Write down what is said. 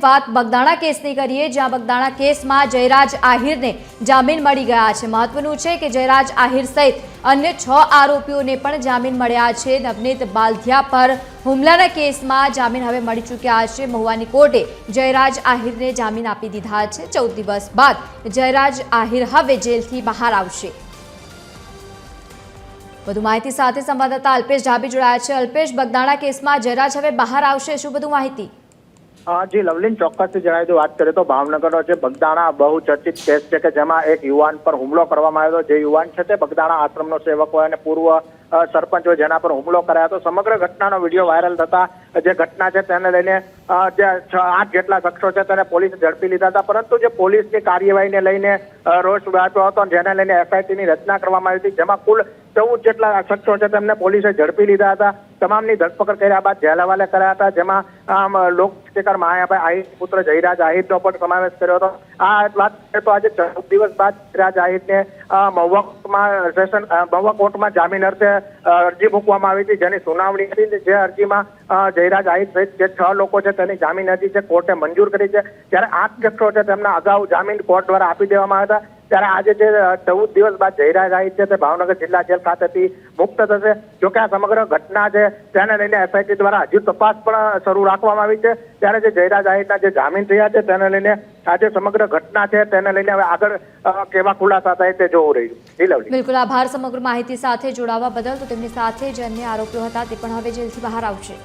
વાત બગદાણા કેસની કરીએ, જ્યાં બગદાણા કેસમાં જયરાજ આહિરને જામીન મળી ગયા છે। મહત્વનું છે કે જયરાજ આહિર સહિત અન્ય 6 આરોપીઓને પણ જામીન મળ્યા છે। નવનીત બાલધિયા પર હુમલાના કેસમાં જામીન હવે મળી ચૂક્યા છે। મહુવાની કોર્ટે જયરાજ આહિરને જામીન આપી દીધા છે। 14 દિવસ બાદ જયરાજ આહિર હવે જેલથી બહાર આવશે। વધુ માહિતી સાથે સંવાદદાતા અલ્પેશ ડાભી જોડાયા છે। અલ્પેશ, બગદાણા કેસમાં જયરાજ હવે બહાર આવશે, શું બધું માહિતી? જી લવલીન, ચોક્કસથી જણાવી દઉં, વાત કરીએ તો ભાવનગરનો જે બગદાણા બહુ ચર્ચિત કેસ છે કે જેમાં એક યુવાન પર હુમલો કરવામાં આવ્યો। જે યુવાન છે તે બગદાણા આશ્રમનો સેવક હોય અને પૂર્વ સરપંચ હોય, જેના પર હુમલો કરાયો હતો। સમગ્ર ઘટનાનો વિડીયો વાયરલ થતા જે ઘટના છે તેને લઈને જે 8 જેટલા શખ્સો છે તેને પોલીસે ઝડપી લીધા હતા। પરંતુ જે પોલીસની કાર્યવાહીને લઈને રોષ વ્યાપ્યો હતો, જેને લઈને એસઆઈટીની રચના કરવામાં આવી હતી, જેમાં કુલ 14 જેટલા શખ્સો છે તેમને પોલીસે ઝડપી લીધા હતા। તમામની ધરપકડ કર્યા બાદ જેલ હવાલે કર્યા હતા, જેમાં લોકશિકાર માયાભાઈ આહિર પુત્ર જયરાજ આહિરનો પણ સમાવેશ કર્યો હતો। આ વાત કરીએ તો આજે 14 દિવસ બાદ જયરાજ આહિરને મહુવા કોર્ટમાં જામીન અર્થે અરજી મૂકવામાં આવી હતી, જેની સુનાવણી હતી। જે અરજીમાં જયરાજ આહિર સહિત જે 6 લોકો છે તેની જામીન અરજી છે કોર્ટે મંજૂર કરી છે। ત્યારે 8 શખ્સો છે તેમના અગાઉ જામીન કોર્ટ દ્વારા આપી દેવામાં આવ્યા હતા। ત્યારે આજે જે 14 દિવસ બાદ જયરાજ આહિર છે તે ભાવનગર જિલ્લા જેલ ખાતેથી મુક્ત થશે। જોકે આ સમગ્ર ઘટના છે તેને લઈને એસઆઈટી દ્વારા હજુ તપાસ પણ શરૂ રાખવામાં આવી છે। ત્યારે જે જયરાજ આહિરના જે જામીન થયા છે તેને લઈને આજે સમગ્ર ઘટના છે તેને લઈને હવે આગળ કેવા ખુલાસા થાય તે જોવું રહ્યું। બિલકુલ, આભાર સમગ્ર માહિતી સાથે જોડાવા બદલ। તો તેમની સાથે જે અન્ય આરોપીઓ હતા તે પણ હવે જેલથી બહાર આવશે।